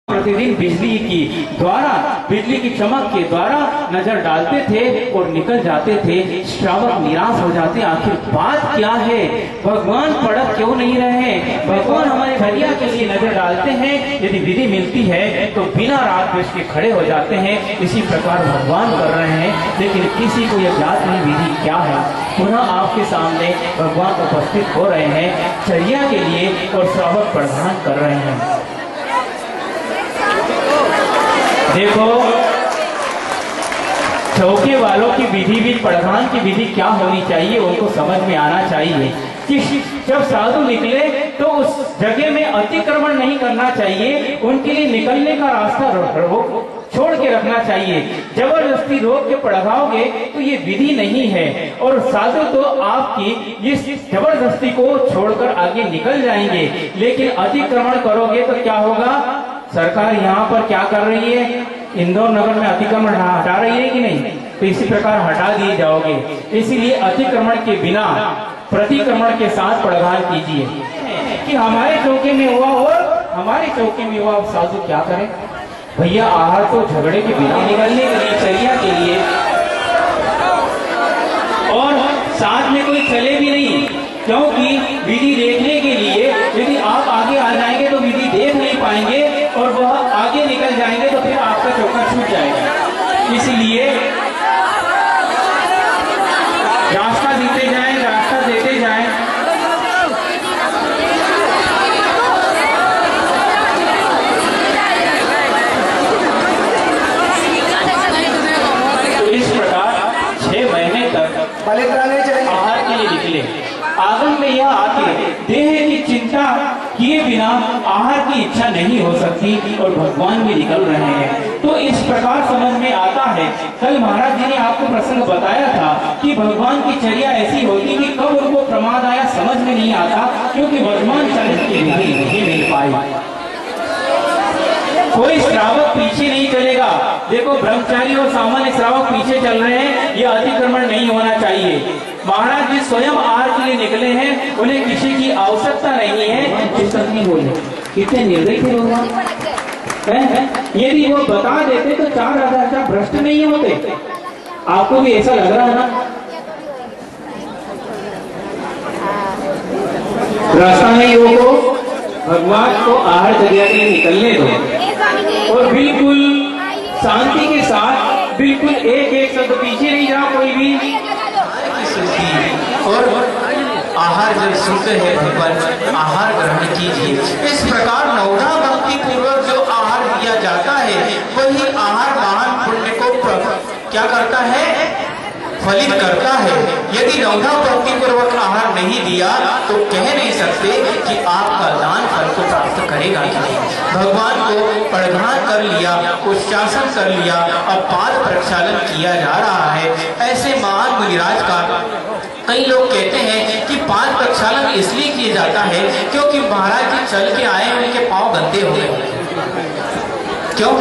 प्रतिदिन बिजली की चमक के द्वारा नजर डालते थे और निकल जाते थे। श्रावक निराश हो जाते, आखिर बात क्या है, भगवान पड़क क्यों नहीं रहे। भगवान हमारे भैया के लिए नजर डालते हैं, यदि विधि मिलती है तो बिना राग द्वेष के खड़े हो जाते हैं। इसी प्रकार भगवान कर रहे हैं, लेकिन किसी को यह ज्ञात नहीं विधि क्या है। पुनः आपके सामने भगवान उपस्थित हो रहे हैं चर्या के लिए और श्रावक प्रदान कर रहे हैं। देखो, चौके वालों की विधि भी, प्रधान की विधि क्या होनी चाहिए उनको समझ में आना चाहिए कि जब साधु निकले तो उस जगह में अतिक्रमण नहीं करना चाहिए, उनके लिए निकलने का रास्ता छोड़ के रखना चाहिए। जबरदस्ती रोक के पढ़ाओगे तो ये विधि नहीं है, और साधु तो आपकी इस जबरदस्ती को छोड़कर आगे निकल जाएंगे। लेकिन अतिक्रमण करोगे तो क्या होगा। सरकार यहाँ पर क्या कर रही है, इंदौर नगर में अतिक्रमण हटा रही है कि नहीं, तो इसी प्रकार हटा दिए जाओगे। इसीलिए अतिक्रमण के बिना प्रतिक्रमण के साथ प्रदान कीजिए कि हमारे चौके में हुआ और हमारे चौके में हुआ। साधु क्या करें भैया, आहार तो झगड़े के बिना निकलने के लिए, चर्या के लिए, और साथ में कोई चले भी नहीं, क्योंकि विधि देखने के लिए यदि आप आगे आ जाएंगे तो विधि देख नहीं पाएंगे, और वह आगे निकल जाएंगे तो फिर आपका चौका छूट जाएगा। इसलिए रास्ता देते जाएं, रास्ता देते जाएं। तो इस प्रकार 6 महीने तक आहार के लिए निकले। आगम में यह आके देह की चिंता किए बिना आहार की इच्छा नहीं हो सकती, और भगवान भी निकल रहे हैं। तो इस प्रकार समझ में आता है। कल महाराज जी ने आपको प्रसंग बताया था कि भगवान की चर्या ऐसी होती कि कब उनको प्रमाद आया समझ में नहीं आता, क्योंकि वर्तमान चरित्र की विधि नहीं मिल पाई। कोई श्रावक पीछे नहीं चलेगा। देखो, ब्रह्मचारी और सामान्य श्रावक पीछे चल रहे हैं, यह अतिक्रमण नहीं होना चाहिए। महाराज जी स्वयं आहार के लिए निकले हैं, उन्हें किसी की आवश्यकता नहीं है। बोले कितने निर्दयी थे भगवान, यदि वो बता देते तो 4,000 भ्रष्ट नहीं होते। आपको भी ऐसा लग रहा है ना। रास्ता में युवकों, भगवान को आहार चर्या के लिए निकलने दो, और बिल्कुल शांति के साथ, बिल्कुल एक शब्द पीछे नहीं जा कोई भी। और आहार जब शुद्ध है भगवान, आहार ग्रहण कीजिए। इस प्रकार नवधा भक्ति पूर्वक जो आहार दिया जाता है, वही आहार महान पुण्य को क्या करता है, फलित करता है। यदि नवधा भक्ति पूर्वक आहार नहीं दिया तो कह नहीं सकते कि आपका दान फल को प्राप्त करेगा कि नहीं। भगवान को प्रधान कर लिया, उच्चासन कर लिया, अब पाद प्रक्षालन किया जा रहा है। ऐसे महान मुनिराज का कई लोग कहते हैं कि पाद प्रक्षालन इसलिए किया जाता है क्योंकि महाराज जी चल के आए, उनके पांव गंदे हो गए। क्यों?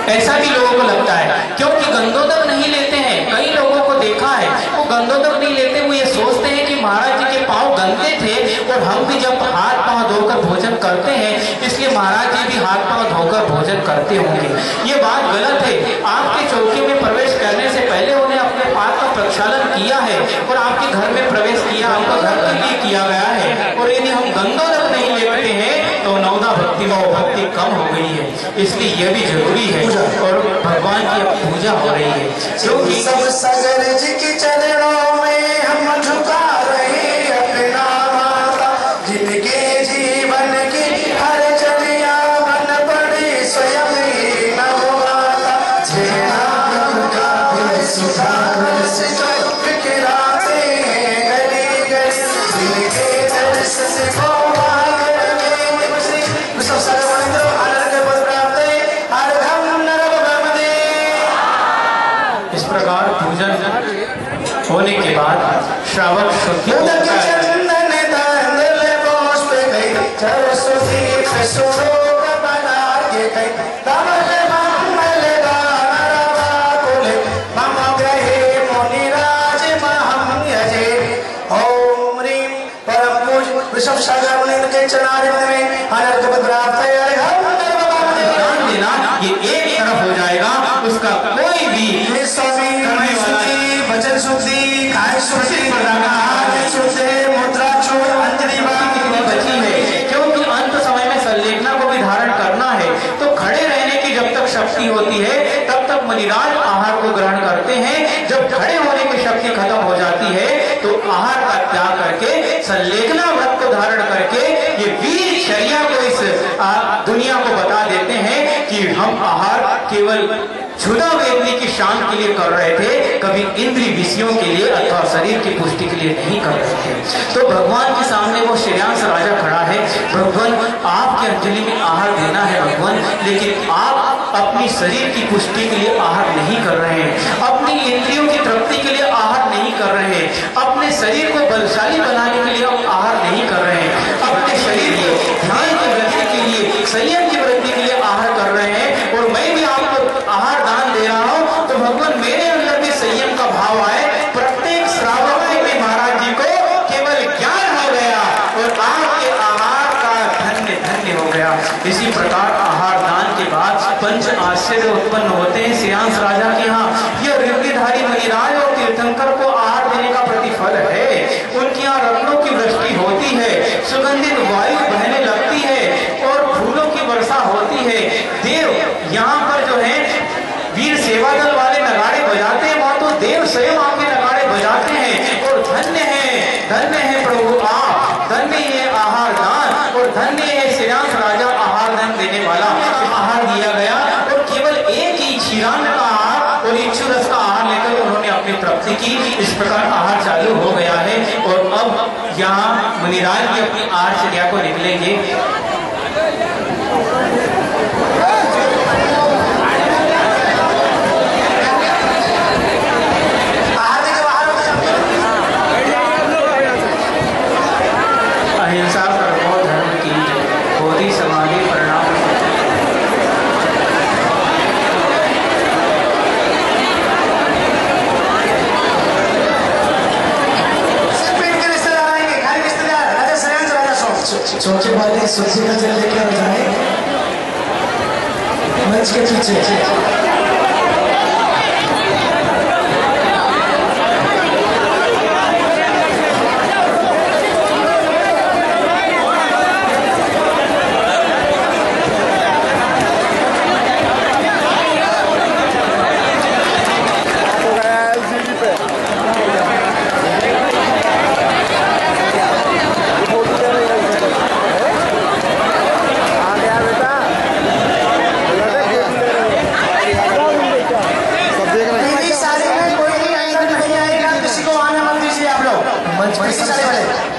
ऐसा भी लोगों को लगता है, क्योंकि गंदोदक नहीं लेते हैं। कई लोगों को देखा है, वो गंदोदक नहीं लेते, वो ये सोचते हैं कि महाराज जी के पांव गंदे थे, और हम भी जब हाथ पांव धोकर भोजन करते हैं, इसलिए महाराज जी भी हाथ पांव धोकर भोजन करते होंगे। ये बात गलत है। आपके चौकी में प्रवेश करने से पहले उन्हें अपने पाद का प्रक्षालन किया है, और आपके घर में प्रवेश किया, आपका घर के लिए किया गया है। और यदि हम गंदोदक नहीं लेते हैं तो नवधा भक्ति में भक्ति कम हो गई है। इसलिए यह भी जरूरी है, और भगवान की पूजा हो रही है। क्योंकि सब सगर जी के चरणों में हम झुका रहे अपना माता, जिनके जीवन की हर चर्या बन पड़े स्वयं ही नवमाता। जय का सुधार से फिक्राते हैं गली गली, जिनके दर्श से होने के बाद श्रावक शुद्ध होता है। ऋषभ सागर के चनारे में ये एक तरफ हो जाएगा, उसका कोई भी वचन शुद्धि, काय शुद्धि, मुद्रा छोड़ अंजलि बची है, क्योंकि अंत समय में संलेखना को भी धारण करना है। तो खड़े रहने की जब तक शक्ति होती है तब तक मुनिराज आहार को ग्रहण करते हैं। जब खड़े होने की शक्ति खत्म हो जाती है तो आहार का त्याग करके संलेखना व्रत को धारण करके ये वीर शर्या को इस दुनिया को बता देते हैं कि हम आहार केवल क्षुधा वेदनी की शान के लिए कर रहे थे, कभी इंद्रिय विषयों के लिए अथवा शरीर की पुष्टि के लिए नहीं कर रहे थे। तो भगवान के सामने वो श्रेयांश राजा खड़ा है, भगवान आपके अंजलि में आहार देना है भगवान, लेकिन आप अपनी शरीर की पुष्टि के लिए आहार नहीं कर रहे हैं, अपनी इंद्रियों की तृप्ति के लिए आहार नहीं कर रहे हैं, अपने शरीर को बलशाली बनाने के लिए आप आहार नहीं कर रहे हैं, अपने शरीर को ध्यान की वृद्धि के लिए, संयम की वृद्धि के लिए आहार कर रहे हैं। और मैं भी आपको आहार दान दे रहा हूं तो भगवान मेरे अंदर भी संयम का भाव आए। प्रत्येक श्रावक में महाराज जी को केवल ज्ञान हो गया और आपके आहार का धन्य धन्य हो गया। इसी प्रकार आहार दान के बाद पंच आश्चर्य उत्पन्न होते हैं श्रेयांश राजा के यहाँ। यह ऋद्धिधारी मुनिराज और तीर्थंकर को आहार देने का प्रतिफल है। उनके यहाँ रत्नों की वृष्टि होती है, सुगंधित वायु बहने लगती है और फूलों की वर्षा होती है। देव यहाँ पर जो है वीर सेवा दल वाले नगाड़े बजाते हैं, वहां तो देव स्वयं आपके नगाड़े बजाते हैं। और धन्य है प्रभु आप, धन्य है आहार दान और धन्य है श्रेयांश राजा आहार दान देने वाला। आहार दिया गया और केवल एक ही क्षीरान्न का आहार और इक्षु रस का आहार लेकर उन्होंने अपनी तृप्ति की। इस प्रकार आहार चालू हो गया है और अब यहाँ मुनिराज भी अपनी आहारचर्या को निकलेंगे। अहिंसा कर्मो धर्म की बोधि समाधि परिणाम। चौके वाले सूची का जल लेकर आ जाए मंच के पीछे।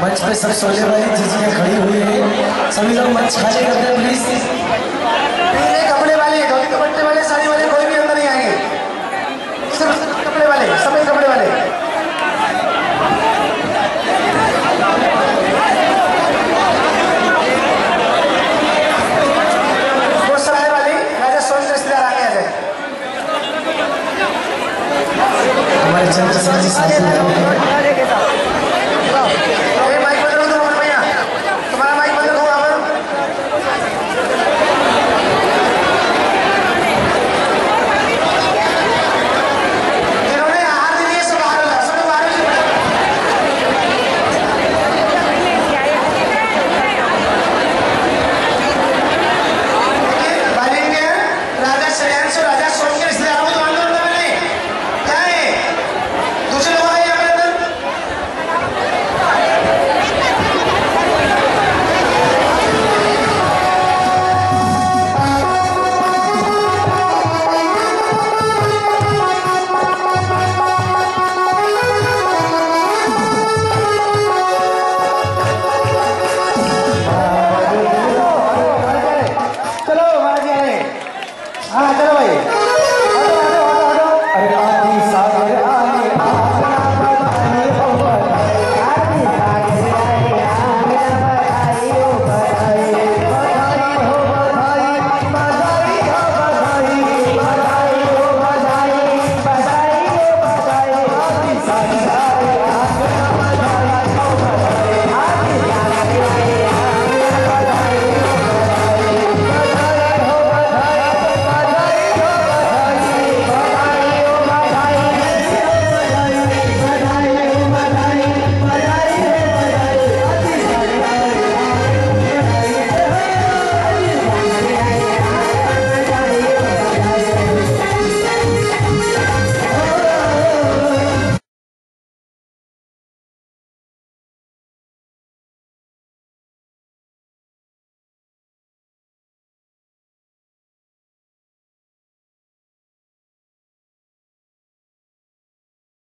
मंच पे सब सोने वाली चीजें खड़ी हुई है, सभी लोग मंच खाली कर दें प्लीज। पीले कपड़े वाले, धोती दुपट्टे वाले, साड़ी वाले कोई भी अंदर नहीं आएंगे, सिर्फ कपड़े वाले, सफेद कपड़े वाले। वो सराय वाली राजा सोन के रिश्तेदार आगे आ जाए। हमारे चंद्र सिंह जी साथ चलो भाई।